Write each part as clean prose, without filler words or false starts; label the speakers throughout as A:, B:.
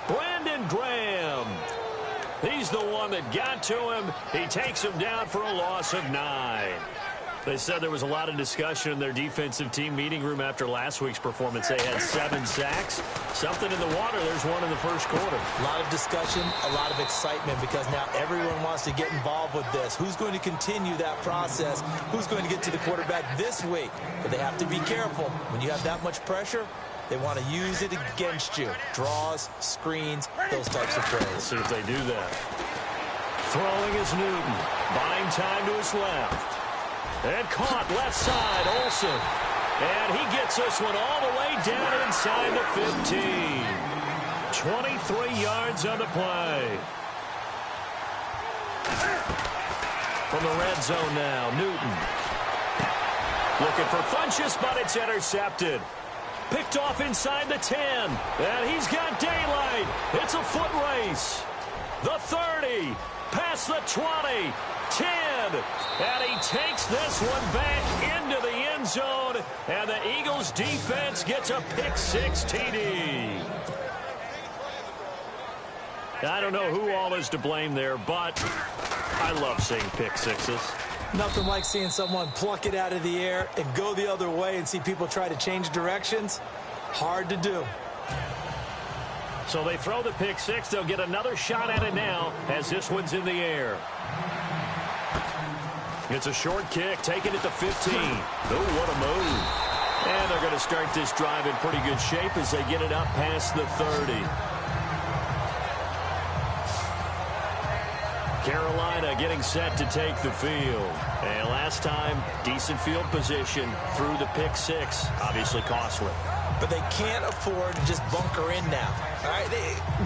A: Brandon Graham. He's the one that got to him. He takes him down for a loss of 9. They said there was a lot of discussion in their defensive team meeting room after last week's performance. They had 7 sacks. Something in the water. There's one in the first quarter.
B: A lot of discussion, a lot of excitement because now everyone wants to get involved with this. Who's going to continue that process? Who's going to get to the quarterback this week? But they have to be careful. When you have that much pressure, they want to use it against you. Draws, screens, those types of plays.
A: Let's see if they do that. Throwing is Newton. Buying time to his left. And caught left side, Olsen. And he gets this one all the way down inside the 15. 23 yards on the play. From the red zone now, Newton. Looking for Funchess, but it's intercepted. Picked off inside the 10. And he's got daylight. It's a foot race. The 30. Past the 20. 10. And he takes this one back into the end zone. And the Eagles defense gets a pick-6 TD. I don't know who all is to blame there, but I love seeing pick-sixes.
B: Nothing like seeing someone pluck it out of the air and go the other way and see people try to change directions. Hard to do.
A: So they throw the pick-6. They'll get another shot at it now as this one's in the air. It's a short kick, taken at the 15. Oh, what a move. And they're going to start this drive in pretty good shape as they get it up past the 30. Carolina getting set to take the field. And last time, decent field position through the pick-6. Obviously costly.
B: But they can't afford to just bunker in now. All right,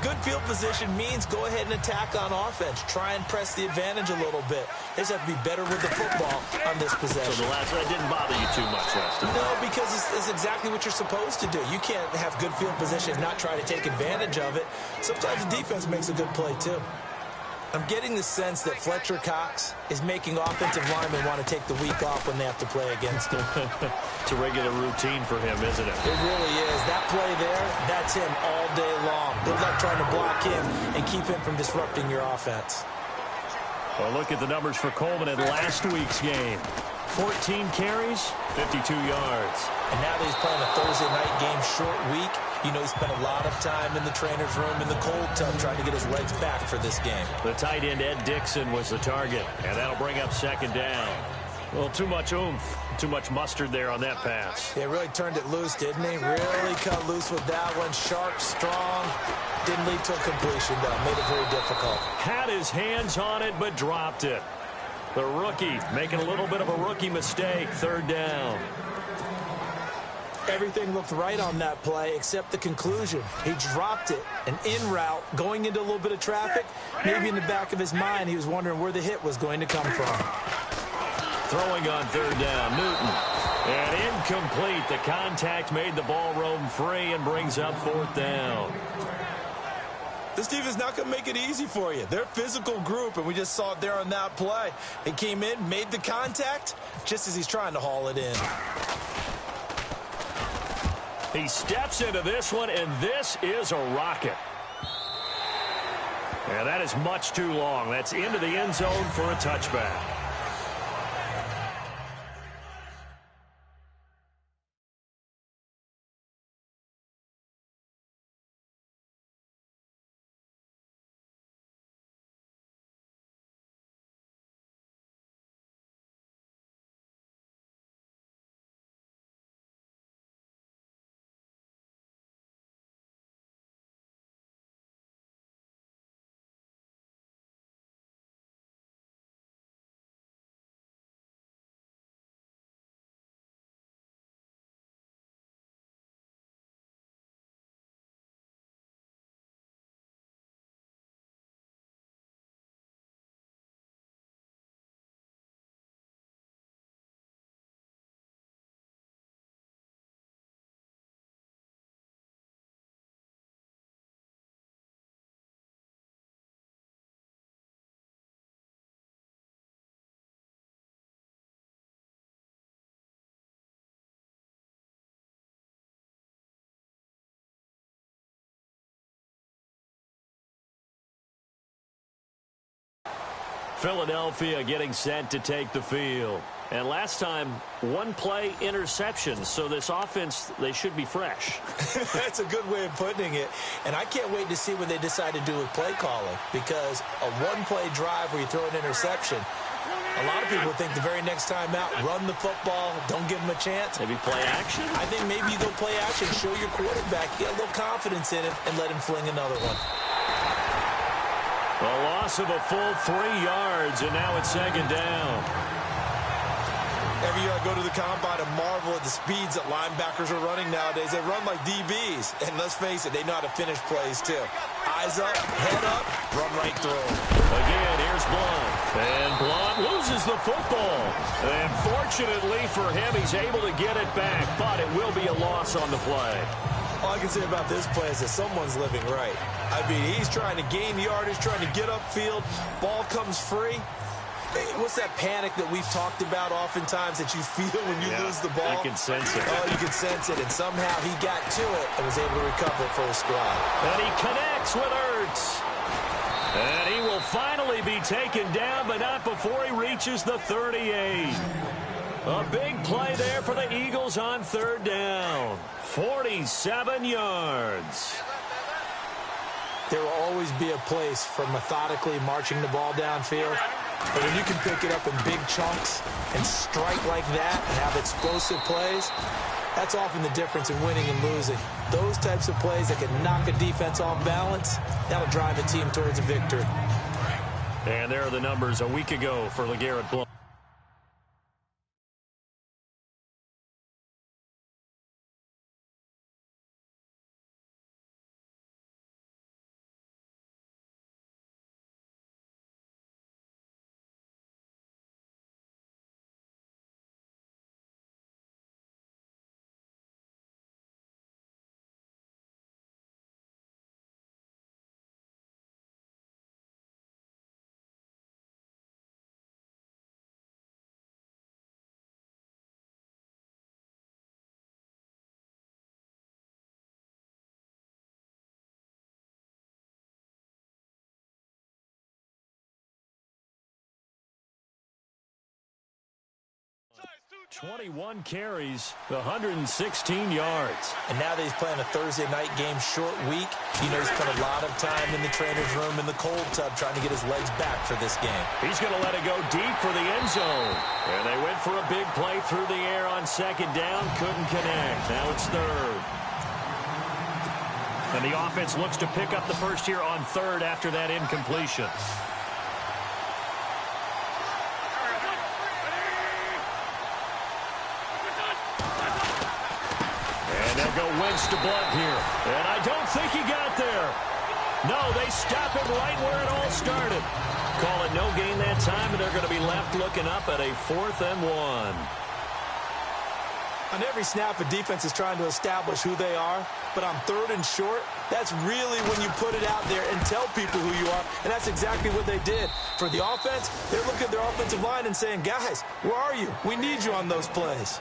B: good field position means go ahead and attack on offense. Try and press the advantage a little bit. They just have to be better with the football on this possession.
A: So the last that didn't bother you too much last time.
B: No, because it's exactly what you're supposed to do. You can't have good field position and not try to take advantage of it. Sometimes the defense makes a good play too. I'm getting the sense that Fletcher Cox is making offensive linemen want to take the week off when they have to play against him.
A: It's a regular routine for him, isn't it?
B: It really is. That play there, that's him all day long. Good luck trying to block him and keep him from disrupting your offense.
A: Well, look at the numbers for Coleman in last week's game. 14 carries, 52 yards.
B: And now that he's playing a Thursday night game, short week, you know he spent a lot of time in the trainer's room in the cold tub trying to get his legs back for this game.
A: The tight end, Ed Dixon, was the target, and that'll bring up second down. Well, too much oomph, too much mustard there on that pass.
B: He really turned it loose, didn't he? Really cut loose with that one. Sharp, strong. Didn't lead to a completion, though. Made it very difficult.
A: Had his hands on it, but dropped it. The rookie making a little bit of a rookie mistake. Third down.
B: Everything looked right on that play except the conclusion. He dropped it, an in route, going into a little bit of traffic. Maybe in the back of his mind, he was wondering where the hit was going to come from.
A: Throwing on third down, Newton. And incomplete. The contact made the ball roam free and brings up fourth down.
B: This team is not going to make it easy for you. They're a physical group, and we just saw it there on that play. He came in, made the contact, just as he's trying to haul it in.
A: He steps into this one, and this is a rocket. And that is much too long. That's into the end zone for a touchback. Philadelphia getting set to take the field. And last time, one play interception. So this offense, they should be fresh.
B: That's a good way of putting it. And I can't wait to see what they decide to do with play calling. Because a one-play drive where you throw an interception, a lot of people think the very next time out, run the football, don't give them a chance.
A: Maybe play action?
B: I think maybe you go play action, show your quarterback, get a little confidence in it, and let him fling another one.
A: A loss of a full 3 yards, and now it's second down.
B: Every year I go to the combine and marvel at the speeds that linebackers are running nowadays. They run like DBs. And let's face it, they know how to finish plays too. Eyes up, head up, run right through them.
A: Again, here's Blunt. And Blunt loses the football. And fortunately for him, he's able to get it back. But it will be a loss on the play.
B: All I can say about this play is that someone's living right. I mean, he's trying to gain yardage, trying to get upfield. Ball comes free. What's that panic that we've talked about oftentimes that you feel when you lose the ball?
A: I can sense it.
B: Oh, you can sense it. And somehow he got to it and was able to recover it for his squad.
A: And he connects with Ertz. And he will finally be taken down, but not before he reaches the 38. A big play there for the Eagles on third down. 47 yards.
B: There will always be a place for methodically marching the ball downfield. But when you can pick it up in big chunks and strike like that and have explosive plays, that's often the difference in winning and losing. Those types of plays that can knock a defense off balance, that'll drive a team towards a victory.
A: And there are the numbers a week ago for LeGarrette Blount. .21 carries, 116 yards.
B: And now that he's playing a Thursday night game, short week, you know he's spent a lot of time in the trainer's room in the cold tub trying to get his legs back for this game.
A: He's going to let it go deep for the end zone. And they went for a big play through the air on second down. Couldn't connect. Now it's third. And the offense looks to pick up the first here on third after that incompletion. They'll go Wentz to Blunt here. And I don't think he got there. No, they stop him right where it all started. Call it no gain that time, and they're going to be left looking up at a 4th and 1.
B: On every snap, a defense is trying to establish who they are. But on third and short, that's really when you put it out there and tell people who you are. And that's exactly what they did. For the offense, they're looking at their offensive line and saying, guys, where are you? We need you on those plays.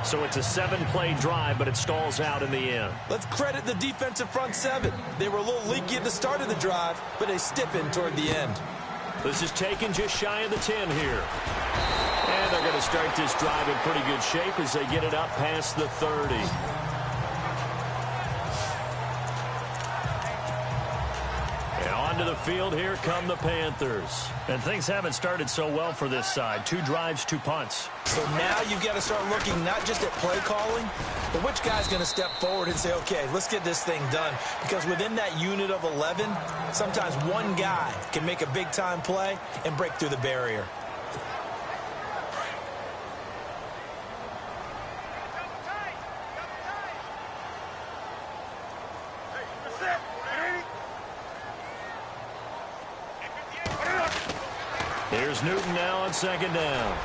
A: So it's a 7-play drive, but it stalls out in the end.
B: Let's credit the defensive front 7. They were a little leaky at the start of the drive, but they stiffened toward the end.
A: This is taken just shy of the 10 here. And they're going to start this drive in pretty good shape as they get it up past the 30. And onto the field, here come the Panthers. And things haven't started so well for this side. 2 drives, 2 punts.
B: So now you've got to start looking not just at play calling, but which guy's going to step forward and say, okay, let's get this thing done. Because within that unit of 11, sometimes one guy can make a big-time play and break through the barrier.
A: Here's Newton now on second down.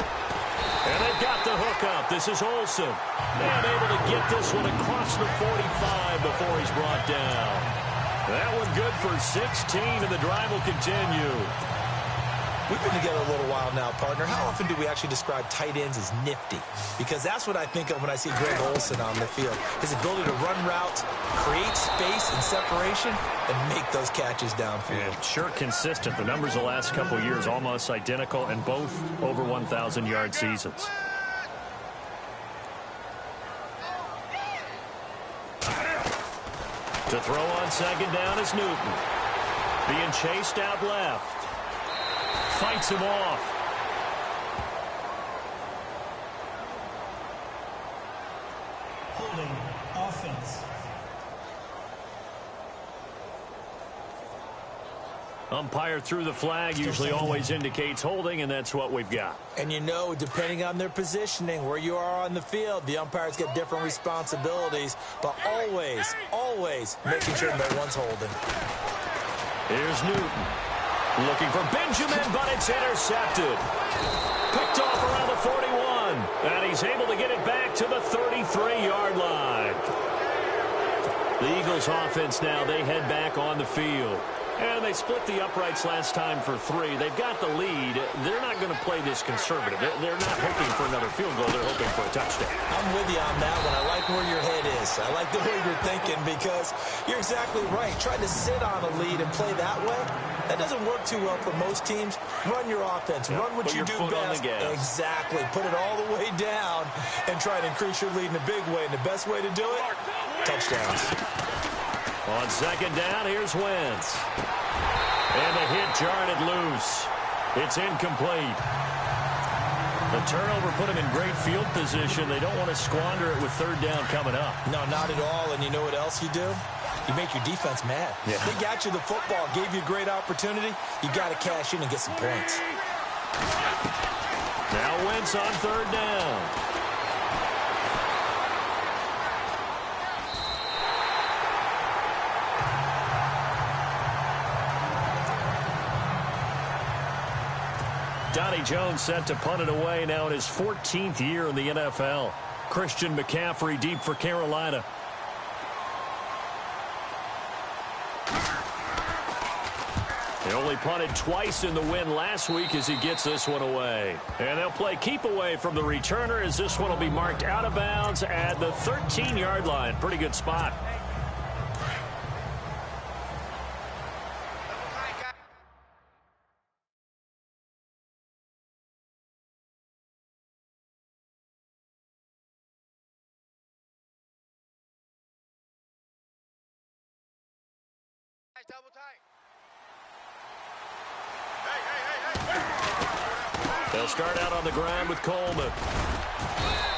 A: And they've got the hook up. This is Olsen. And able to get this one across the 45 before he's brought down. That one good for 16, and the drive will continue.
B: We've been together a little while now, partner. How often do we actually describe tight ends as nifty? Because that's what I think of when I see Greg Olsen on the field. His ability to run routes, create space and separation, and make those catches downfield.
A: Yeah, sure consistent. The numbers the last couple of years almost identical, and both over 1,000-yard seasons. To throw on second down is Newton. Being chased out left. Fights him off.
C: Holding offense.
A: Umpire threw the flag, usually always indicates holding, and that's what we've got.
B: And you know, depending on their positioning, where you are on the field, the umpires get different responsibilities, but always making sure no one's holding.
A: Here's Newton. Looking for Benjamin, but it's intercepted. Picked off around the 41, and he's able to get it back to the 33-yard line. The Eagles offense now, they head back on the field. And they split the uprights last time for 3. They've got the lead. They're not going to play this conservative. They're not hoping for another field goal. They're hoping for a touchdown.
B: I'm with you on that one. I like where your head is. I like the way you're thinking because you're exactly right. Trying to sit on a lead and play that way, that doesn't work too well for most teams. Run your offense. Run what you do best. Exactly. Put it all the way down and try to increase your lead in a big way. And the best way to do it, touchdowns.
A: On second down, here's Wentz. And the hit jarred it loose. It's incomplete. The turnover put him in great field position. They don't want to squander it with third down coming up.
B: No, not at all. And you know what else you do? You make your defense mad.
A: Yeah.
B: They got you the football, gave you a great opportunity. You got to cash in and get some points.
A: Now Wentz on third down. Donnie Jones set to punt it away now in his 14th year in the NFL. Christian McCaffrey deep for Carolina. He only punted twice in the win last week as he gets this one away. And they'll play keep away from the returner as this one will be marked out of bounds at the 13-yard line. Pretty good spot.
D: Double tight.
A: They'll start out on the ground with Coleman.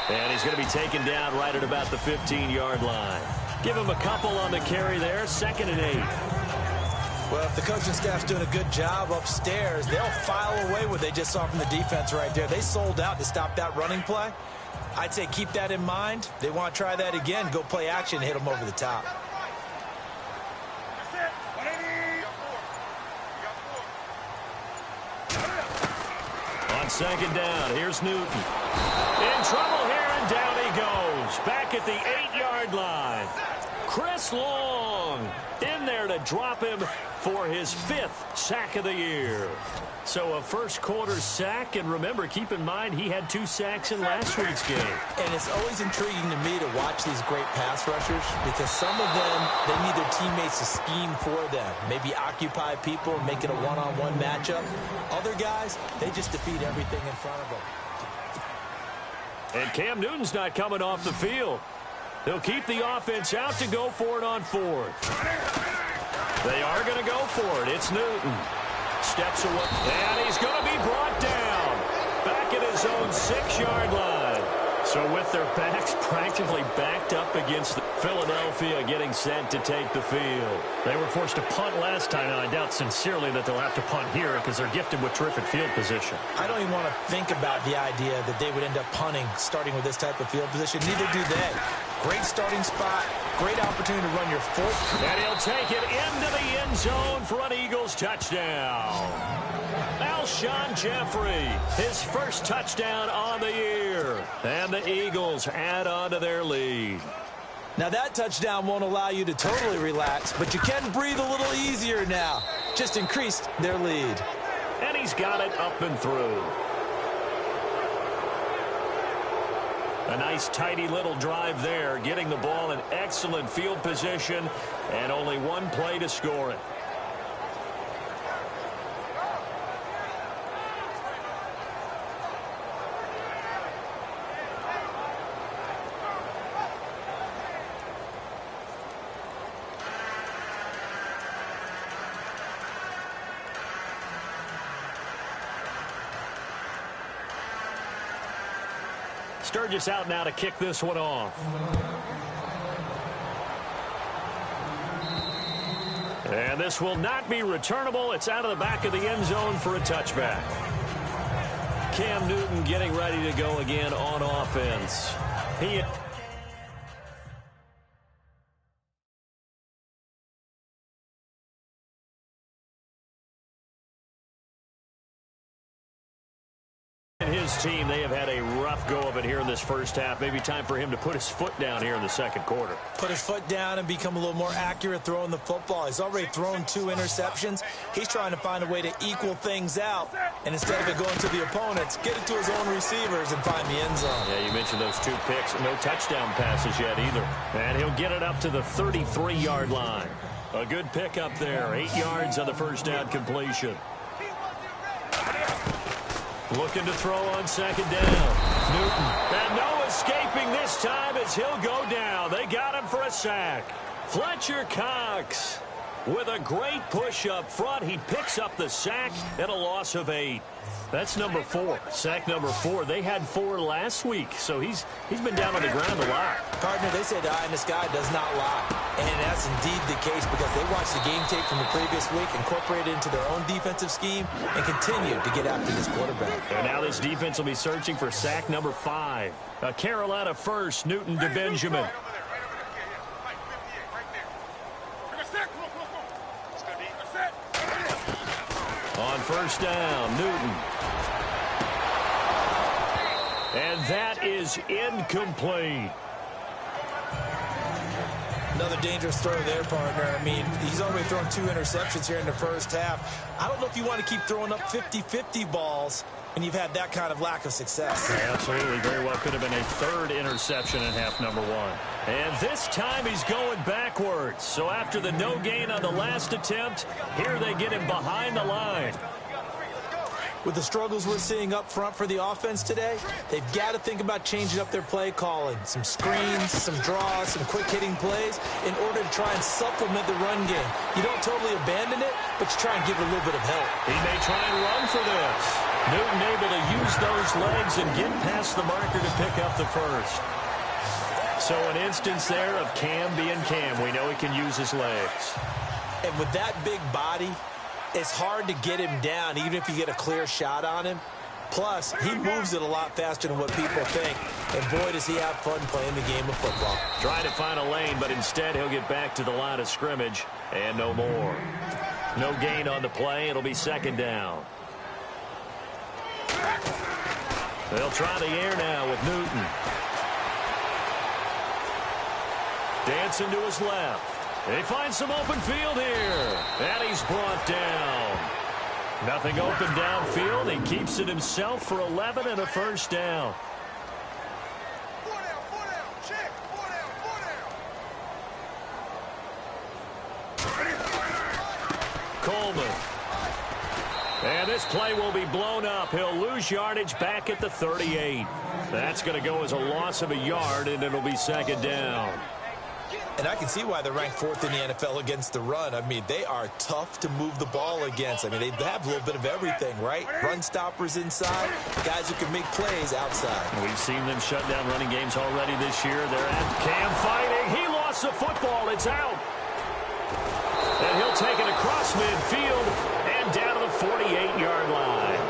A: And he's going to be taken down right at about the 15-yard line. Give him a couple on the carry there, 2nd and 8.
B: Well, if the coaching staff's doing a good job upstairs, they'll file away what they just saw from the defense right there. They sold out to stop that running play. I'd say keep that in mind. They want to try that again, go play action, and hit them over the top.
A: Second down, here's Newton. In trouble here, and down he goes. Back at the 8-yard line. Chris Long in there to drop him for his 5th sack of the year. So a first-quarter sack, and remember, keep in mind, he had 2 sacks in last week's game.
B: And it's always intriguing to me to watch these great pass rushers because some of them, they need their teammates to scheme for them. Maybe occupy people and make it a one-on-one matchup. Other guys, they just defeat everything in front of them.
A: And Cam Newton's not coming off the field. They'll keep the offense out to go for it on 4th. They are going to go for it. It's Newton. Steps away, and he's going to be brought down back at his own 6-yard line. So with their backs practically backed up against Philadelphia, getting set to take the field. They were forced to punt last time, and I doubt sincerely that they'll have to punt here because they're gifted with terrific field position.
B: I don't even want to think about the idea that they would end up punting starting with this type of field position. Neither do they. Great starting spot, great opportunity to run your 4th.
A: And he'll take it into the end zone for an Eagles touchdown. Alshon Jeffrey, his first touchdown on the year. And the Eagles add on to their lead.
B: Now that touchdown won't allow you to totally relax, but you can breathe a little easier now. Just increased their lead.
A: and he's got it up and through. A nice, tidy little drive there, getting the ball in excellent field position, and only one play to score it. Sturgis out now to kick this one off. And this will not be returnable. It's out of the back of the end zone for a touchback. Cam Newton getting ready to go again on offense. He... his team, they have had a rough go of it here in this first half. Maybe time for him to put his foot down here in the second quarter.
B: Put his foot down and become a little more accurate throwing the football. He's already thrown 2 interceptions. He's trying to find a way to equal things out. And instead of it going to the opponents, get it to his own receivers and find the end zone.
A: Yeah, you mentioned those 2 picks. No touchdown passes yet either. And he'll get it up to the 33-yard line. A good pick up there. 8 yards on the first down completion. Looking to throw on second down. Newton. And no escaping this time as he'll go down. They got him for a sack. Fletcher Cox with a great push up front. He picks up the sack and a loss of 8. That's number 4. Sack number 4. They had 4 last week, so he's been down on the ground a lot.
B: Partner, they say the eye in the sky does not lie. And that's indeed the case because they watched the game tape from the previous week, incorporated it into their own defensive scheme, and continued to get after this quarterback.
A: And now this defense will be searching for sack number 5. A Carolina first, Newton to Benjamin. On first down, Newton. And that is incomplete.
B: Another dangerous throw there, partner. I mean, he's already thrown 2 interceptions here in the first half. I don't know if you want to keep throwing up 50-50 balls when you've had that kind of lack of success.
A: Yeah, absolutely. Very well could have been a 3rd interception in half number 1. And this time he's going backwards. So after the no gain on the last attempt, here they get him behind the line.
B: With the struggles we're seeing up front for the offense today, they've got to think about changing up their play calling. Some screens, some draws, some quick-hitting plays in order to try and supplement the run game. You don't totally abandon it, but you try and give it a little bit of help.
A: He may try and run for this. Newton able to use those legs and get past the marker to pick up the first. So an instance there of Cam being Cam. We know he can use his legs.
B: And with that big body, it's hard to get him down, even if you get a clear shot on him. Plus, he moves it a lot faster than what people think. And boy, does he have fun playing the game of football.
A: Trying to find a lane, but instead he'll get back to the line of scrimmage and no more. No gain on the play. It'll be second down. They'll try the air now with Newton. Dancing to his left. They find some open field here. And he's brought down. Nothing open downfield. He keeps it himself for 11 and a first down. Coleman. And this play will be blown up. He'll lose yardage back at the 38. That's going to go as a loss of a yard, and it'll be second down.
B: And I can see why they're ranked 4th in the NFL against the run. I mean, they are tough to move the ball against. I mean, they have a little bit of everything, right? Run stoppers inside, guys who can make plays outside.
A: We've seen them shut down running games already this year. They're at Cam fighting. He lost the football. It's out. And he'll take it across midfield and down to the 48-yard line.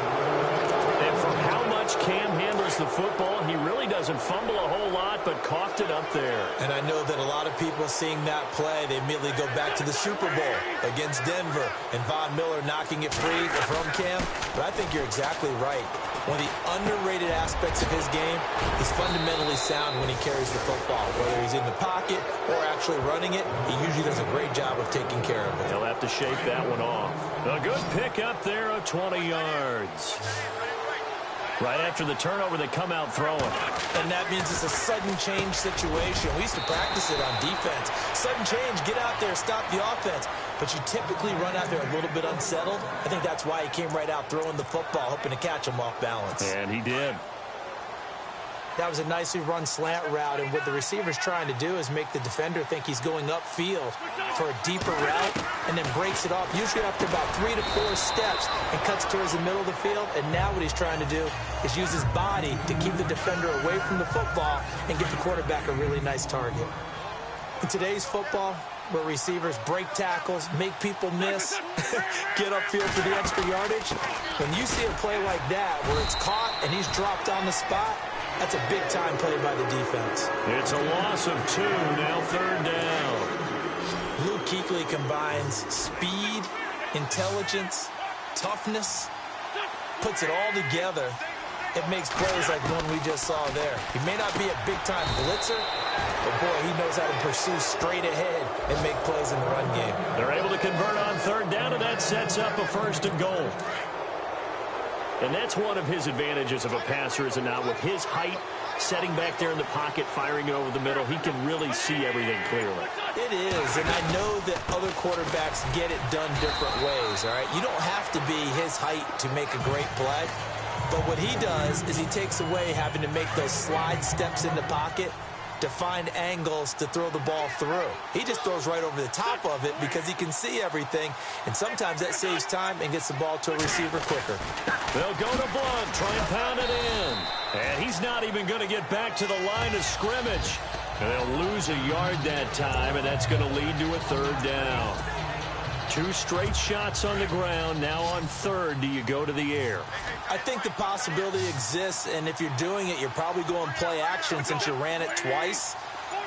A: And for how much Cam handles the football. He really doesn't fumble a whole lot, but coughed it up there.
B: And I know that a lot of people seeing that play, they immediately go back to the Super Bowl against Denver and Von Miller knocking it free from Cam. But I think you're exactly right. One of the underrated aspects of his game, he's fundamentally sound when he carries the football. Whether he's in the pocket or actually running it, he usually does a great job of taking care of it.
A: He'll have to shake that one off. A good pick up there of 20 yards. Right after the turnover, they come out throwing.
B: And that means it's a sudden change situation. We used to practice it on defense. Sudden change, get out there, stop the offense. But you typically run out there a little bit unsettled. I think that's why he came right out throwing the football, hoping to catch him off balance.
A: And he did.
B: That was a nicely run slant route, and what the receiver's trying to do is make the defender think he's going upfield for a deeper route, and then breaks it off, usually after about 3 to 4 steps, and cuts towards the middle of the field. And now what he's trying to do is use his body to keep the defender away from the football and give the quarterback a really nice target. In today's football, where receivers break tackles, make people miss, get upfield for the extra yardage, when you see a play like that where it's caught and he's dropped on the spot, that's a big-time play by the defense.
A: It's a loss of 2, now 3rd down.
B: Luke Kuechly combines speed, intelligence, toughness, puts it all together. It makes plays like the one we just saw there. He may not be a big-time blitzer, but, boy, he knows how to pursue straight ahead and make plays in the run game.
A: They're able to convert on 3rd down, and that sets up a 1st and goal. And that's one of his advantages of a passer, is it not? With his height, setting back there in the pocket, firing it over the middle, he can really see everything clearly.
B: It is, and I know that other quarterbacks get it done different ways, all right? You don't have to be his height to make a great play. But what he does is he takes away having to make those slide steps in the pocket to find angles to throw the ball through. He just throws right over the top of it because he can see everything, and sometimes that saves time and gets the ball to a receiver quicker.
A: They'll go to Blunt, try and pound it in. And he's not even going to get back to the line of scrimmage. And they'll lose a yard that time, and that's going to lead to a 3rd down. 2 straight shots on the ground. Now on 3rd, do you go to the air?
B: I think the possibility exists, and if you're doing it, you're probably going play action since you ran it twice.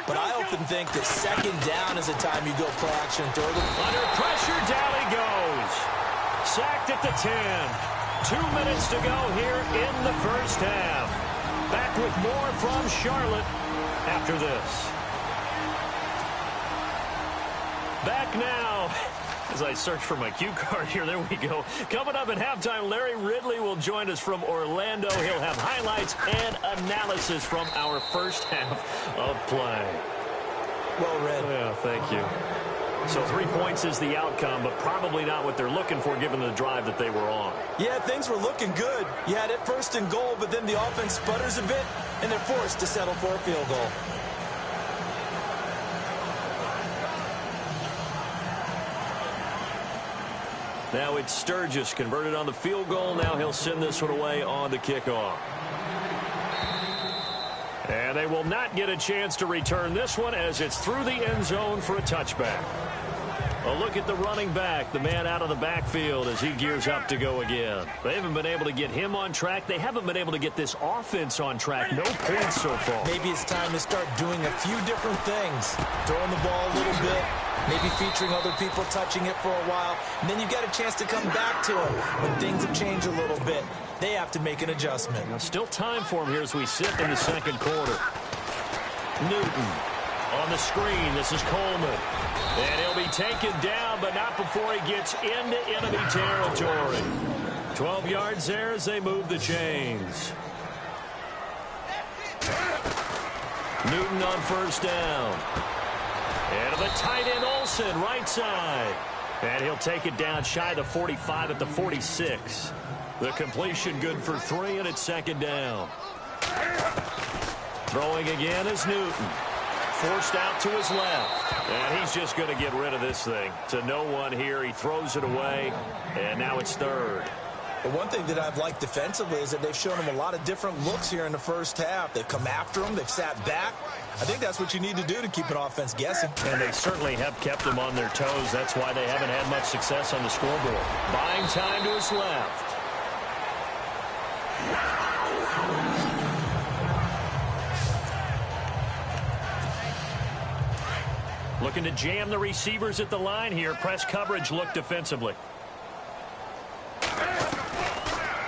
B: But I often think that 2nd down is the time you go play action and throw the ball.
A: Under pressure, down he goes. Sacked at the 10. 2 minutes to go here in the 1st half. Back with more from Charlotte after this. Back now. As I search for my cue card here, there we go. Coming up at halftime, Larry Ridley will join us from Orlando. He'll have highlights and analysis from our 1st half of play.
B: Well read.
A: Yeah, thank you. So 3 points is the outcome, but probably not what they're looking for given the drive that they were on.
B: Yeah, things were looking good. You had it 1st and goal, but then the offense sputters a bit, and they're forced to settle for a field goal.
A: Now it's Sturgis converted on the field goal. Now he'll send this one away on the kickoff. And they will not get a chance to return this one as it's through the end zone for a touchback. A look at the running back, the man out of the backfield as he gears up to go again. They haven't been able to get him on track. They haven't been able to get this offense on track. No points so far.
B: Maybe it's time to start doing a few different things. Throwing the ball a little bit, maybe featuring other people touching it for a while, and then you get a chance to come back to him when things have changed a little bit. They have to make an adjustment.
A: Now, still time for him here as we sit in the 2nd quarter. Newton on the screen. This is Coleman. And he'll be taken down, but not before he gets into enemy territory. 12 yards there as they move the chains. Newton on 1st down. And the tight end Olsen, right side. And he'll take it down shy of the 45 at the 46. The completion good for 3, and it's 2nd down. Throwing again is Newton. Forced out to his left. And he's just going to get rid of this thing. To no one here. He throws it away. And now it's 3rd.
B: But one thing that I've liked defensively is that they've shown him a lot of different looks here in the 1st half. They've come after him. They've sat back. I think that's what you need to do to keep an offense guessing.
A: And they certainly have kept them on their toes. That's why they haven't had much success on the scoreboard. Buying time to his left. Looking to jam the receivers at the line here. Press coverage look defensively.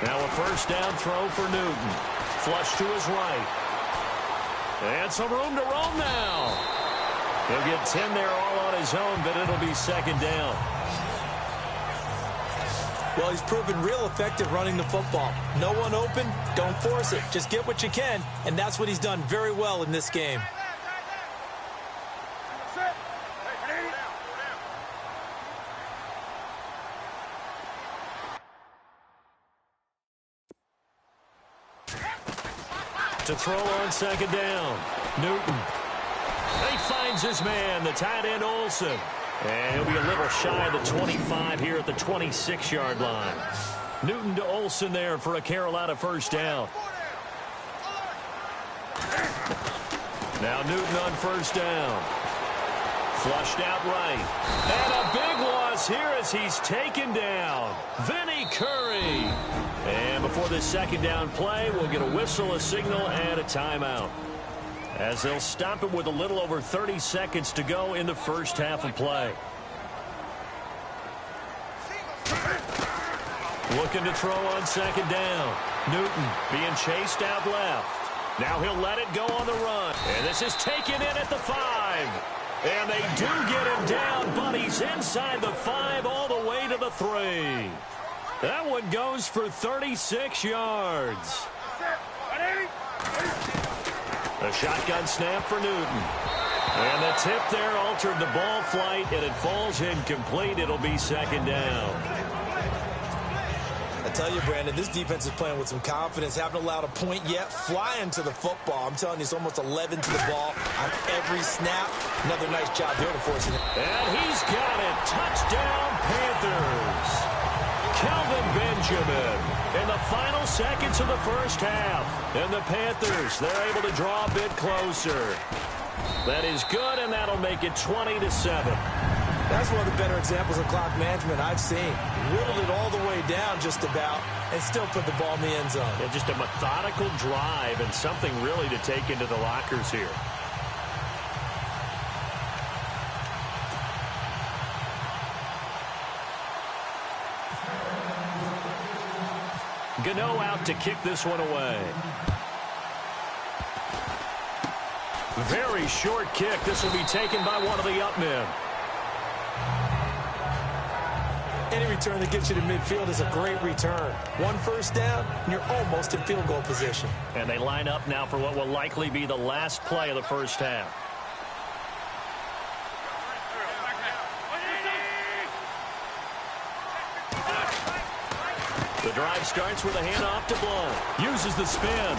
A: Now a first down throw for Newton. Flush to his right. And some room to roam now. He'll get 10 there all on his own, but it'll be second down.
B: Well, he's proven real effective running the football. No one open, don't force it. Just get what you can, and that's what he's done very well in this game.
A: To throw on second down. Newton. He finds his man, the tight end Olsen. And he'll be a little shy of the 25 here at the 26-yard line. Newton to Olsen there for a Carolina first down. Now Newton on first down. Flushed out right. And a big loss here as he's taken down. Vinny Curry. And before this second down play, we'll get a whistle, a signal, and a timeout, as they'll stop it with a little over 30 seconds to go in the first half of play. Looking to throw on second down. Newton being chased out left. Now he'll let it go on the run. And this is taken in at the 5. And they do get him down, but he's inside the 5 all the way to the 3. That one goes for 36 yards. A shotgun snap for Newton. And the tip there altered the ball flight, and it falls incomplete. It'll be second down.
B: I tell you, Brandon, this defense is playing with some confidence. Haven't allowed a point yet. Flying to the football. I'm telling you, it's almost 11 to the ball on every snap. Another nice job there to force it.
A: And he's got it. Touchdown, Panthers. Kelvin Benjamin in the final seconds of the first half. And the Panthers, they're able to draw a bit closer. That is good, and that'll make it 20-7.
B: That's one of the better examples of clock management I've seen. Whittled it all the way down just about and still put the ball in the end zone.
A: Yeah, just a methodical drive and something really to take into the lockers here. Gano out to kick this one away. Very short kick. This will be taken by one of the up men.
B: Any return that gets you to midfield is a great return. One first down, and you're almost in field goal position.
A: And they line up now for what will likely be the last play of the first half. The drive starts with a handoff to Blount. Uses the spin.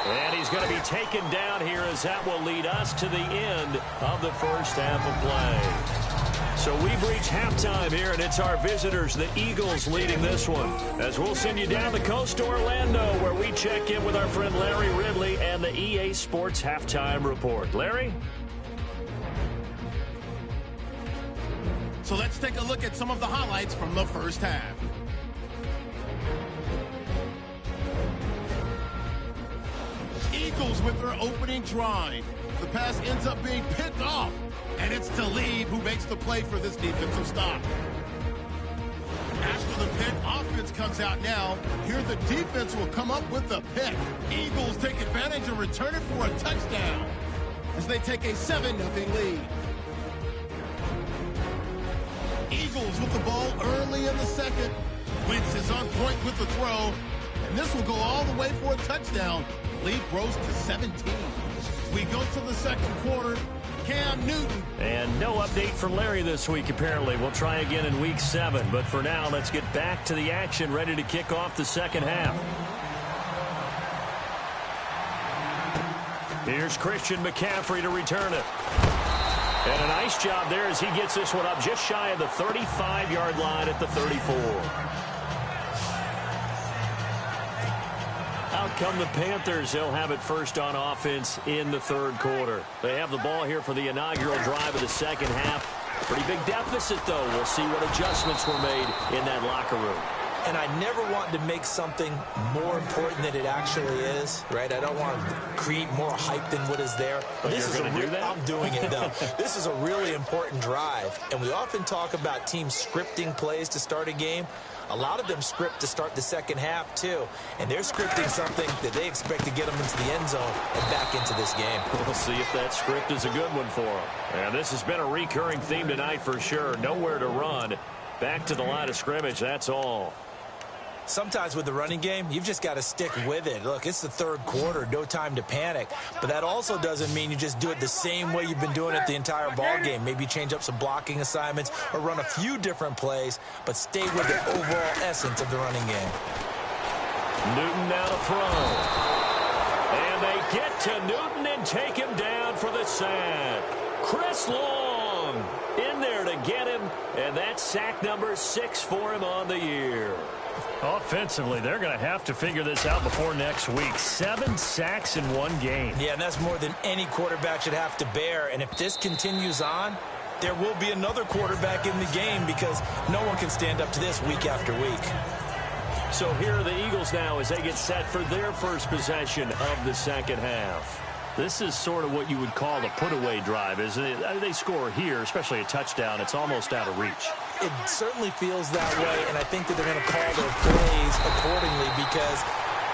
A: And he's going to be taken down here as that will lead us to the end of the first half of play. So we've reached halftime here, and it's our visitors, the Eagles, leading this one. As we'll send you down the coast to Orlando, where we check in with our friend Larry Ridley and the EA Sports Halftime Report. Larry?
C: So let's take a look at some of the highlights from the first half. Eagles with their opening drive. The pass ends up being picked off, and it's Talib who makes the play for this defensive stop. After the pick, offense comes out now. Here the defense will come up with the pick. Eagles take advantage and return it for a touchdown as they take a 7-0 lead. Eagles with the ball early in the second. Wentz is on point with the throw, and this will go all the way for a touchdown. Lead grows to 17. We go to the second quarter. Cam Newton.
A: And no update from Larry this week, apparently. We'll try again in week 7. But for now, let's get back to the action, ready to kick off the second half. Here's Christian McCaffrey to return it. And a nice job there as he gets this one up just shy of the 35-yard line at the 34. Out come the Panthers. They'll have it first on offense in the third quarter. They have the ball here for the inaugural drive of the second half. Pretty big deficit, though. We'll see what adjustments were made in that locker room.
B: And I never want to make something more important than it actually is, right? I don't want to create more hype than what is there. But this is I'm doing it, though. This is a really important drive. And we often talk about teams scripting plays to start a game. A lot of them script to start the second half, too. And they're scripting something that they expect to get them into the end zone and back into this game.
A: We'll see if that script is a good one for them. And this has been a recurring theme tonight for sure. Nowhere to run. Back to the line of scrimmage, that's all.
B: Sometimes with the running game, you've just got to stick with it. Look, it's the third quarter, no time to panic. But that also doesn't mean you just do it the same way you've been doing it the entire ball game. Maybe change up some blocking assignments or run a few different plays, but stay with the overall essence of the running game.
A: Newton now to throw. And they get to Newton and take him down for the sack. Chris Long in there to get him, and that's sack number 6 for him on the year.
D: Offensively, they're going to have to figure this out before next week. 7 sacks in one game.
B: Yeah, and that's more than any quarterback should have to bear. And if this continues on, there will be another quarterback in the game because no one can stand up to this week after week.
A: So here are the Eagles now as they get set for their first possession of the second half.
D: This is sort of what you would call a put-away drive, isn't it? They score here, especially a touchdown. It's almost out of reach.
B: It certainly feels that way, and I think that they're going to call their plays accordingly because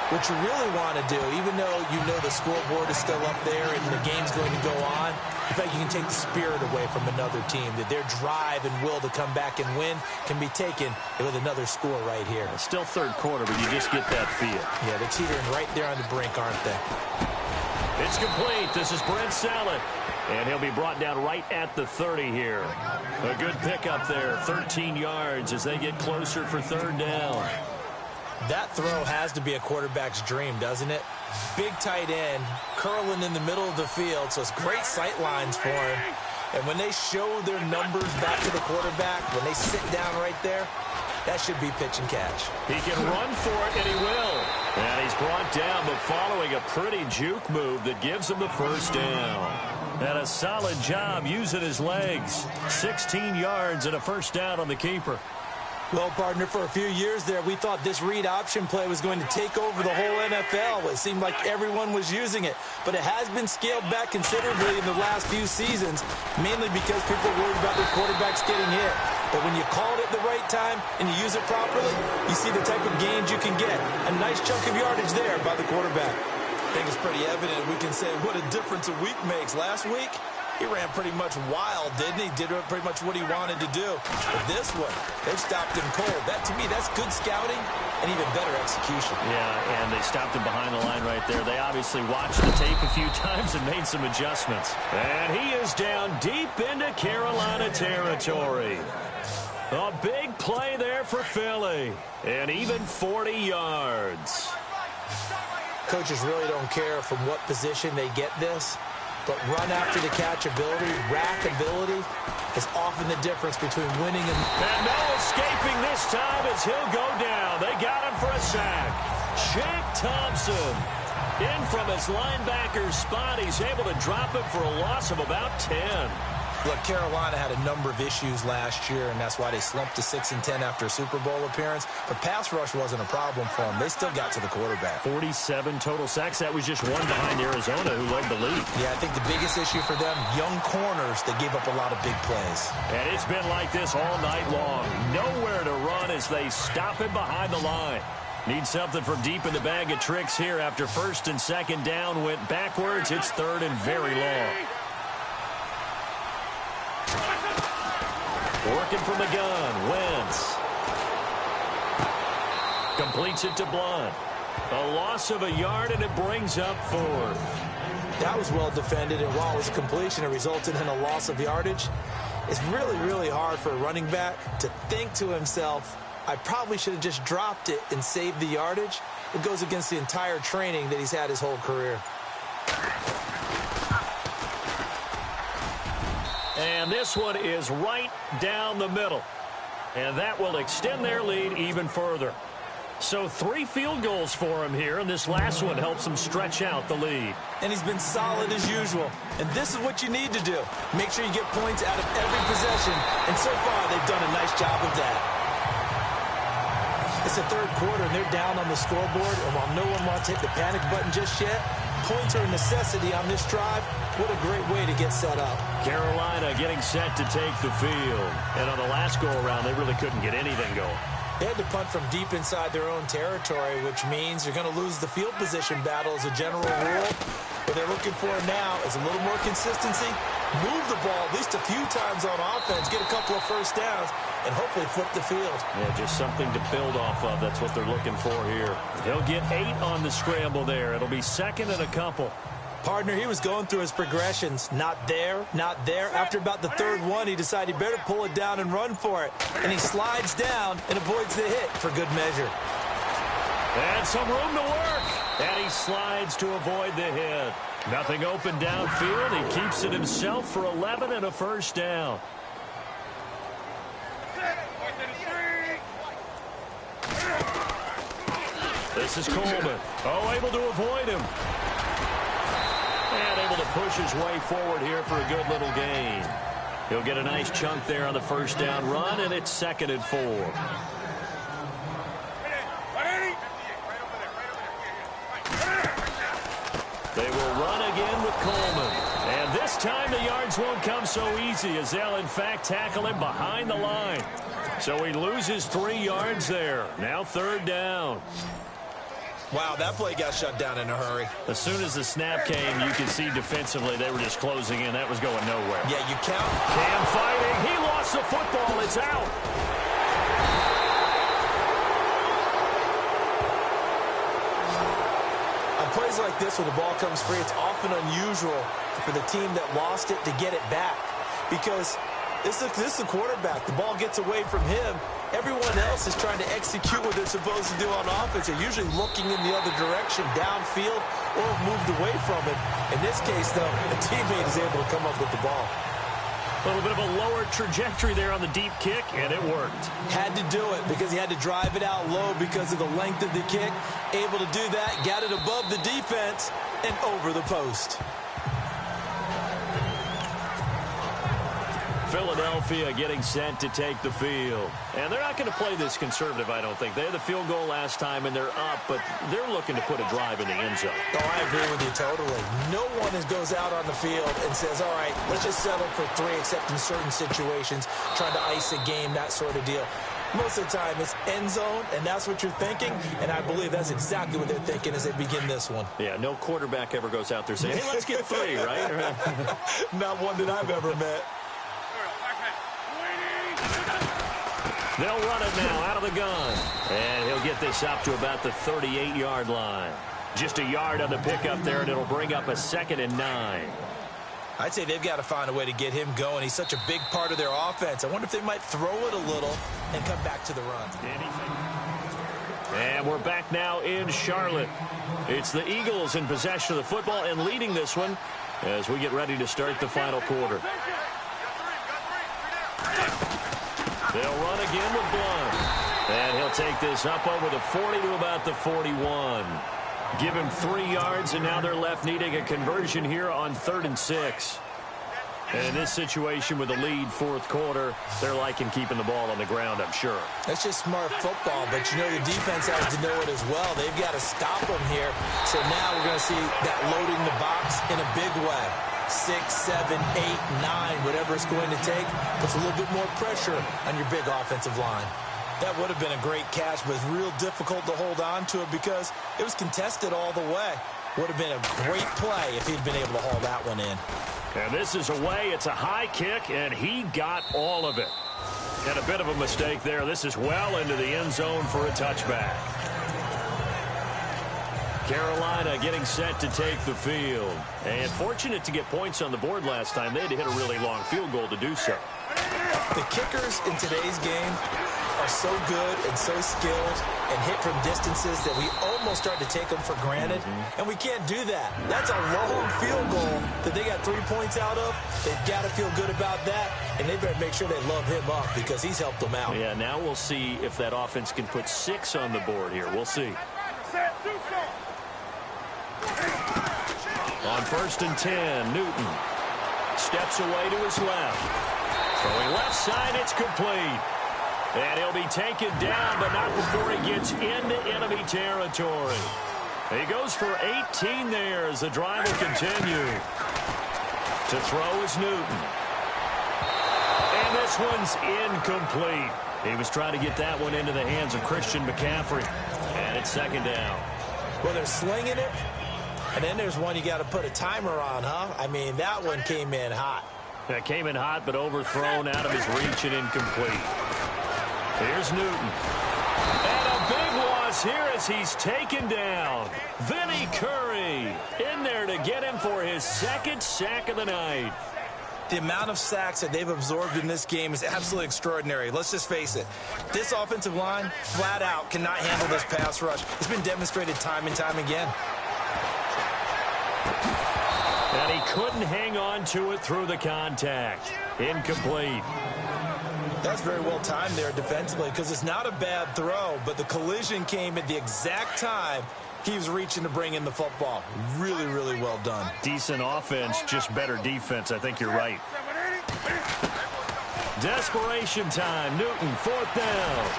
B: what you really want to do, even though you know the scoreboard is still up there and the game's going to go on, in fact, you can take the spirit away from another team, that their drive and will to come back and win can be taken with another score right here.
D: It's still third quarter, but you just get that feel.
B: Yeah, they're teetering right there on the brink, aren't they?
A: It's complete. This is Brent Sallet. And he'll be brought down right at the 30 here. A good pickup there. 13 yards as they get closer for third down.
B: That throw has to be a quarterback's dream, doesn't it? Big tight end, curling in the middle of the field, so it's great sight lines for him. And when they show their numbers back to the quarterback, when they sit down right there, that should be pitch and catch.
A: He can run for it, and he will. And he's brought down, but following a pretty juke move that gives him the first down. And a solid job using his legs. 16 yards and a first down on the keeper.
B: Well, partner, for a few years there, we thought this read option play was going to take over the whole NFL. It seemed like everyone was using it. But it has been scaled back considerably in the last few seasons, mainly because people are worried about their quarterbacks getting hit. But when you call it at the right time and you use it properly, you see the type of gains you can get. A nice chunk of yardage there by the quarterback. I think it's pretty evident. We can say what a difference a week makes. Last week, he ran pretty much wild, didn't he? Did pretty much what he wanted to do. But this one, they've stopped him cold. That, to me, that's good scouting and even better execution.
D: Yeah, and they stopped him behind the line right there. They obviously watched the tape a few times and made some adjustments.
A: And he is down deep into Carolina territory. A big play there for Philly. And even 40 yards.
B: Coaches really don't care from what position they get this. But run after the catch ability, rack ability, is often the difference between winning
A: and no escaping this time as he'll go down. They got him for a sack. Jake Thompson in from his linebacker spot. He's able to drop him for a loss of about 10.
B: Look, Carolina had a number of issues last year, and that's why they slumped to 6-10 after a Super Bowl appearance. But pass rush wasn't a problem for them. They still got to the quarterback.
D: 47 total sacks. That was just one behind Arizona, who led the league.
B: Yeah, I think the biggest issue for them, young corners, they gave up a lot of big plays.
A: And it's been like this all night long. Nowhere to run as they stop him behind the line. Need something from deep in the bag of tricks here after first and second down went backwards. It's third and very long. Working from the gun, Wentz. Completes it to Blunt. A loss of a yard, and it brings up fourth.
B: That was well defended, and while it was a completion, it resulted in a loss of yardage. It's really, really hard for a running back to think to himself, I probably should have just dropped it and saved the yardage. It goes against the entire training that he's had his whole career.
A: And this one is right down the middle. And that will extend their lead even further. So 3 field goals for him here, and this last one helps him stretch out the lead.
B: And he's been solid as usual. And this is what you need to do. Make sure you get points out of every possession. And so far, they've done a nice job of that. It's the third quarter, and they're down on the scoreboard, and while no one wants to hit the panic button just yet, points are a necessity on this drive. What a great way to get set up.
A: Carolina getting set to take the field. And on the last go-around, they really couldn't get anything going.
B: They had to punt from deep inside their own territory, which means you're going to lose the field position battle as a general rule. What they're looking for now is a little more consistency, move the ball at least a few times on offense, get a couple of first downs, and hopefully flip the field.
A: Yeah, just something to build off of. That's what they're looking for here. He'll get 8 on the scramble there. It'll be second and a couple.
B: Partner, he was going through his progressions. Not there, not there. After about the third one, he decided he better pull it down and run for it. And he slides down and avoids the hit for good measure.
A: And some room to work. And he slides to avoid the hit. Nothing open downfield. He keeps it himself for 11 and a first down. This is Coleman. Oh, able to avoid him. And able to push his way forward here for a good little gain. He'll get a nice chunk there on the first down run, and it's second and 4. They will run again with Coleman. And this time the yards won't come so easy as they'll, in fact, tackle him behind the line. So he loses 3 yards there. Now third down.
B: Wow, that play got shut down in a hurry.
A: As soon as the snap came, you could see defensively they were just closing in. That was going nowhere.
B: Yeah, you count.
A: Cam fighting. He lost the football. It's out.
B: On plays like this, when the ball comes free, it's often unusual for the team that lost it to get it back. Because this is the quarterback. The ball gets away from him. Everyone else is trying to execute what they're supposed to do on offense. They're usually looking in the other direction, downfield, or have moved away from it. In this case, though, a teammate is able to come up with the ball.
A: A little bit of a lower trajectory there on the deep kick, and it worked.
B: Had to do it because he had to drive it out low because of the length of the kick. Able to do that, got it above the defense, and over the post.
A: Philadelphia getting set to take the field. And they're not going to play this conservative, I don't think. They had the field goal last time, and they're up, but they're looking to put a drive in the end zone.
B: Oh, I agree with you totally. No one goes out on the field and says, all right, let's just settle for 3, except in certain situations, trying to ice a game, that sort of deal. Most of the time, it's end zone, and that's what you're thinking, and I believe that's exactly what they're thinking as they begin this one.
A: Yeah, no quarterback ever goes out there saying, hey, let's get 3, right?
B: Not one that I've ever met.
A: They'll run it now out of the gun. And he'll get this up to about the 38-yard line. Just a yard on the pickup there, and it'll bring up a 2nd and 9.
B: I'd say they've got to find a way to get him going. He's such a big part of their offense. I wonder if they might throw it a little and come back to the run.
A: And we're back now in Charlotte. It's the Eagles in possession of the football and leading this one as we get ready to start the final quarter. They'll run again with Blunt. And he'll take this up over the 40 to about the 41. Give him 3 yards, and now they're left needing a conversion here on 3rd and 6. And in this situation with a lead 4th quarter, they're liking keeping the ball on the ground, I'm sure.
B: That's just smart football, but you know the defense has to know it as well. They've got to stop them here. So now we're going to see that loading the box in a big way. 6, 7, 8, 9, whatever it's going to take, puts a little bit more pressure on your big offensive line. That would have been a great catch, but it's real difficult to hold on to it because it was contested all the way. Would have been a great play if he'd been able to haul that one in.
A: And this is away. It's a high kick, and he got all of it. And a bit of a mistake there. This is well into the end zone for a touchback. Carolina getting set to take the field. And fortunate to get points on the board last time. They had to hit a really long field goal to do so.
B: The kickers in today's game are so good and so skilled and hit from distances that we almost start to take them for granted. And we can't do that. That's a long field goal that they got 3 points out of. They've got to feel good about that, and they better make sure they love him up because he's helped them out.
A: Yeah, now we'll see if that offense can put 6 on the board here. We'll see. On 1st and 10, Newton steps away to his left. Throwing left side, it's complete. And he'll be taken down, but not before he gets into enemy territory. He goes for 18 there as the drive will continue. To throw is Newton. And this one's incomplete. He was trying to get that one into the hands of Christian McCaffrey. And it's second down.
B: Well, they're slinging it. And then there's one you got to put a timer on, huh? I mean, that one came in hot.
A: That came in hot, but overthrown out of his reach and incomplete. Here's Newton. And a big loss here as he's taken down. Vinny Curry in there to get him for his second sack of the night.
B: The amount of sacks that they've absorbed in this game is absolutely extraordinary. Let's just face it. This offensive line, flat out, cannot handle this pass rush. It's been demonstrated time and time again.
A: And he couldn't hang on to it through the contact. Incomplete.
B: That's very well timed there defensively because it's not a bad throw, but the collision came at the exact time he was reaching to bring in the football. Really, really well done.
A: Decent offense, just better defense. I think you're right. Desperation time. Newton, fourth down.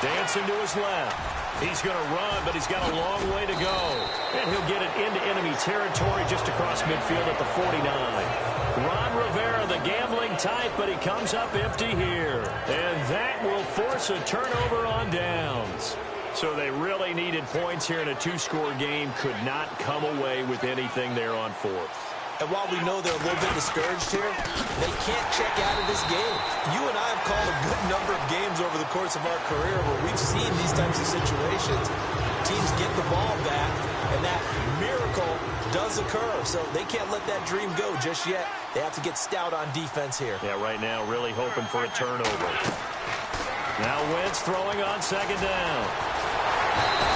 A: Dancing to his left. He's going to run, but he's got a long way to go. And he'll get it into enemy territory just across midfield at the 49. Ron Rivera, the gambling type, but he comes up empty here. And that will force a turnover on downs. So they really needed points here in a two-score game. Could not come away with anything there on fourth.
B: And while we know they're a little bit discouraged here, they can't check out of this game. You and I have called a good number of games over the course of our career where we've seen these types of situations. Teams get the ball back, and that miracle does occur. So they can't let that dream go just yet. They have to get stout on defense here.
A: Yeah, right now really hoping for a turnover. Now Wentz throwing on second down.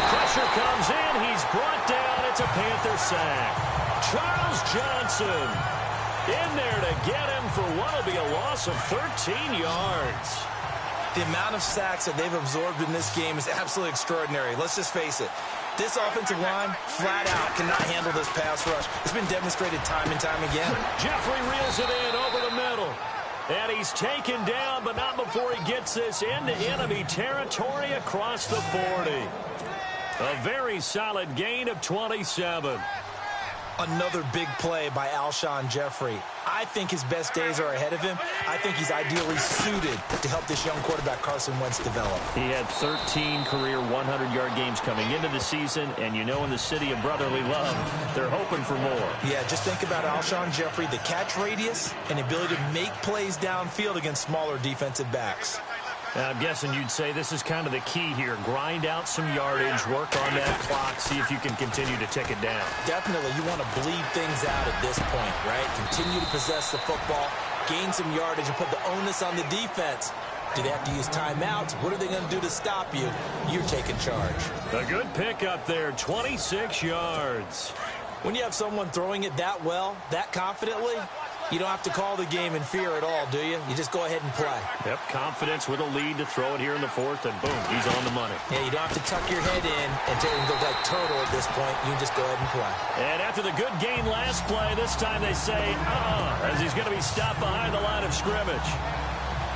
A: Pressure comes in. He's brought down. It's a Panther sack. Charles Johnson in there to get him for what will be a loss of 13 yards.
B: The amount of sacks that they've absorbed in this game is absolutely extraordinary. Let's just face it. This offensive line, flat out, cannot handle this pass rush. It's been demonstrated time and time again.
A: Jeffrey reels it in over the middle. And he's taken down, but not before he gets this into enemy territory across the 40. A very solid gain of 27.
B: Another big play by Alshon Jeffrey. I think his best days are ahead of him. I think he's ideally suited to help this young quarterback Carson Wentz develop.
A: He had 13 career 100-yard games coming into the season, and you know in the city of brotherly love, they're hoping for more.
B: Yeah, just think about Alshon Jeffrey, the catch radius and the ability to make plays downfield against smaller defensive backs.
A: I'm guessing you'd say this is kind of the key here. Grind out some yardage, work on that clock, see if you can continue to tick it down.
B: Definitely, you want to bleed things out at this point, right? Continue to possess the football, gain some yardage, and put the onus on the defense. Do they have to use timeouts? What are they going to do to stop you? You're taking charge.
A: A good pickup there, 26 yards.
B: When you have someone throwing it that well, that confidently, you don't have to call the game in fear at all, do you? You just go ahead and play.
A: Yep, confidence with a lead to throw it here in the fourth, and boom, he's on the money.
B: Yeah, you don't have to tuck your head in and go like turtle at this point. You just go ahead and play.
A: And after the good gain last play, this time they say, as he's going to be stopped behind the line of scrimmage.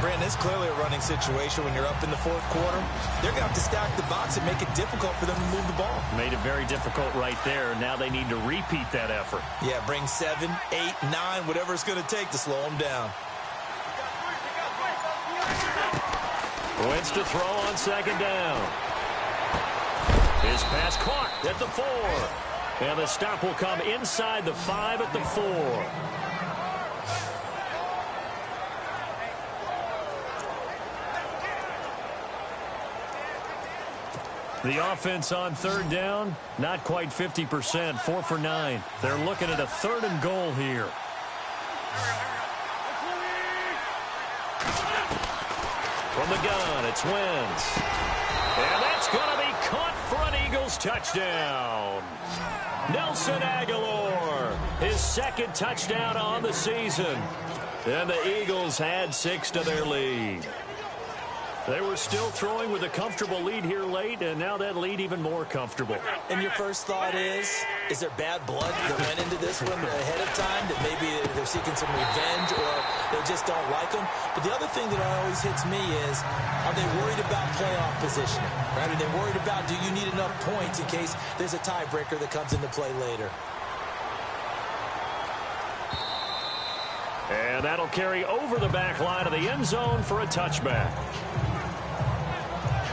B: Brandon, it's clearly a running situation when you're up in the fourth quarter. They're going to have to stack the box and make it difficult for them to move the ball.
A: Made it very difficult right there. Now they need to repeat that effort.
B: Yeah, bring 7, 8, 9, whatever it's going to take to slow them down.
A: Wentz to throw on second down. His pass caught at the 4. And the stop will come inside the 5 at the 4. The offense on third down, not quite 50%, 4 for 9. They're looking at a 3rd and goal here. From the gun, it's Wentz. And that's going to be caught for an Eagles touchdown. Nelson Aguilar, his 2nd touchdown on the season. And the Eagles add 6 to their lead.
D: They were still throwing with a comfortable lead here late, and now that lead even more comfortable.
B: And your first thought is there bad blood that went into this one ahead of time, that maybe they're seeking some revenge or they just don't like them? But the other thing that always hits me is, are they worried about playoff positioning? Right? Are they worried about, do you need enough points in case there's a tiebreaker that comes into play later?
D: And that'll carry over the back line of the end zone for a touchback.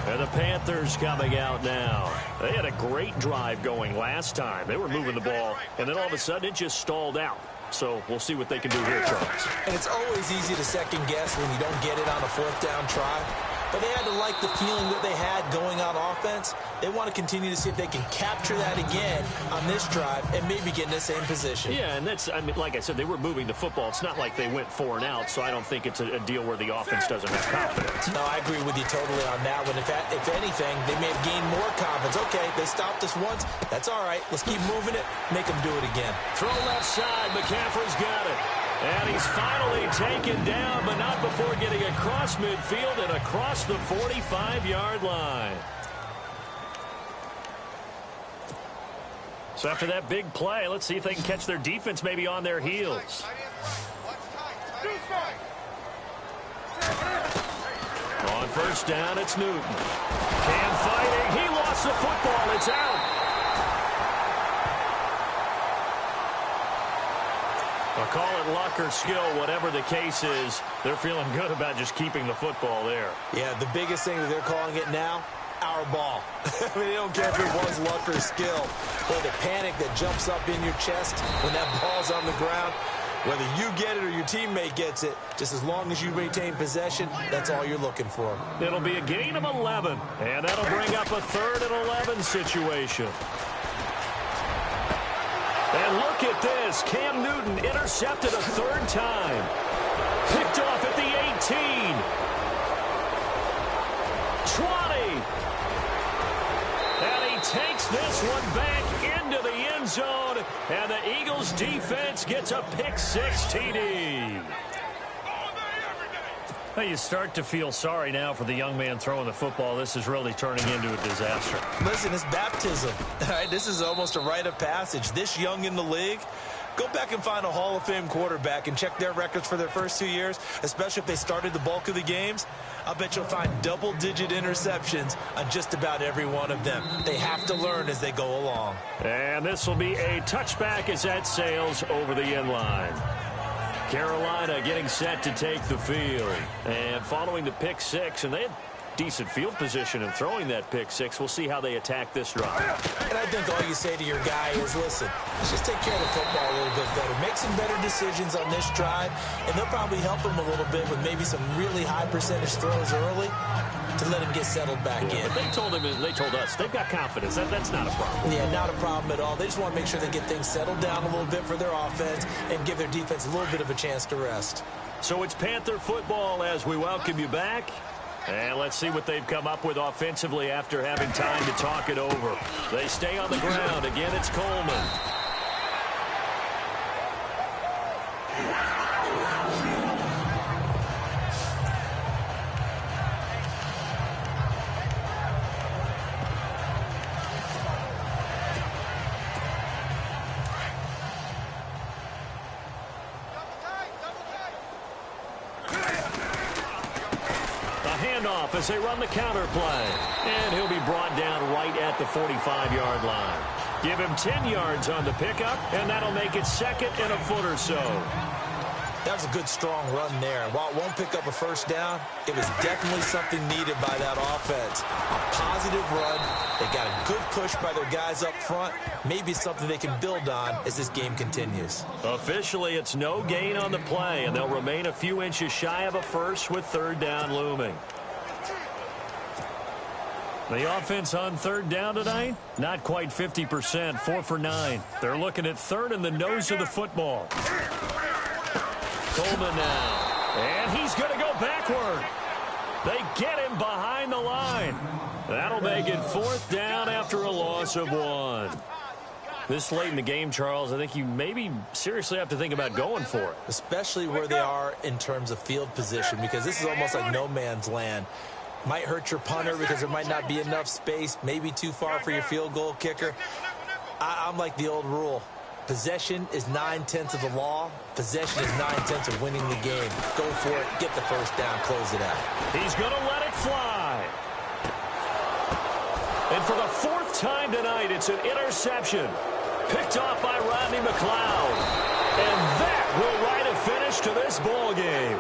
D: And the Panthers coming out now. They had a great drive going last time. They were moving the ball, and then all of a sudden it just stalled out. So we'll see what they can do here, Charles.
B: And it's always easy to second guess when you don't get it on a fourth down try. But they had to like the feeling that they had going on offense. They want to continue to see if they can capture that again on this drive and maybe get in the same position.
D: Yeah, and that's, I mean, like I said, they were moving the football. It's not like they went 4 and out, so I don't think it's a deal where the offense doesn't have confidence.
B: No, I agree with you totally on that one. If anything, they may have gained more confidence. Okay, they stopped us once. That's all right. Let's keep moving it. Make them do it again.
A: Throw left side. McCaffrey's got it. And he's finally taken down, but not before getting across midfield and across the 45-yard line. So after that big play, let's see if they can catch their defense maybe on their heels. On first down, it's Newton. Cam fighting. He lost the football. It's out. I'll call it luck or skill, whatever the case is. They're feeling good about just keeping the football there.
B: Yeah, the biggest thing that they're calling it now, our ball. I mean, they don't care if it was luck or skill. Or the panic that jumps up in your chest when that ball's on the ground. Whether you get it or your teammate gets it, just as long as you maintain possession, that's all you're looking for.
A: It'll be a gain of 11, and that'll bring up a 3rd and 11 situation. And look at this. Cam Newton intercepted a 3rd time. Picked off at the 18. 20. And he takes this one back into the end zone. And the Eagles defense gets a pick-6 TD. Well, you start to feel sorry now for the young man throwing the football. This is really turning into a disaster.
B: Listen, it's baptism. All right, this is almost a rite of passage. This young in the league, go back and find a Hall of Fame quarterback and check their records for their first 2 years, especially if they started the bulk of the games. I'll bet you'll find double-digit interceptions on just about every one of them. They have to learn as they go along.
A: And this will be a touchback as that sails over the end line. Carolina getting set to take the field. And following the pick-6, and they had decent field position in throwing that pick-6. We'll see how they attack this drive.
B: And I think all you say to your guy is, listen, let's just take care of the football a little bit better. Make some better decisions on this drive, and they'll probably help him a little bit with maybe some really high percentage throws early to let him get settled back in.
A: But they told us they've got confidence. That's not a problem.
B: Yeah, not a problem at all. They just want to make sure they get things settled down a little bit for their offense and give their defense a little bit of a chance to rest.
A: So it's Panther football as we welcome you back. And let's see what they've come up with offensively after having time to talk it over. They stay on the ground. Again, it's Coleman. As they run the counter play. And he'll be brought down right at the 45-yard line. Give him 10 yards on the pickup, and that'll make it 2nd and a foot or so.
B: That was a good, strong run there. While it won't pick up a first down, it was definitely something needed by that offense. A positive run. They got a good push by their guys up front. Maybe something they can build on as this game continues.
A: Officially, it's no gain on the play, and they'll remain a few inches shy of a first with 3rd down looming. The offense on 3rd down tonight, not quite 50%, 4 for 9. They're looking at 3rd in the nose of the football. Coleman now, and he's going to go backward. They get him behind the line. That'll make it 4th down after a loss of 1. This late in the game, Charles, I think you maybe seriously have to think about going for it.
B: Especially where they are in terms of field position, because this is almost like no man's land. Might hurt your punter because there might not be enough space, maybe too far for your field goal kicker. I'm like the old rule. Possession is 9/10 of the law. Possession is 9/10 of winning the game. Go for it. Get the first down. Close it out.
A: He's going to let it fly. And for the fourth time tonight, it's an interception. Picked off by Rodney McLeod. And that will write a finish to this ball game.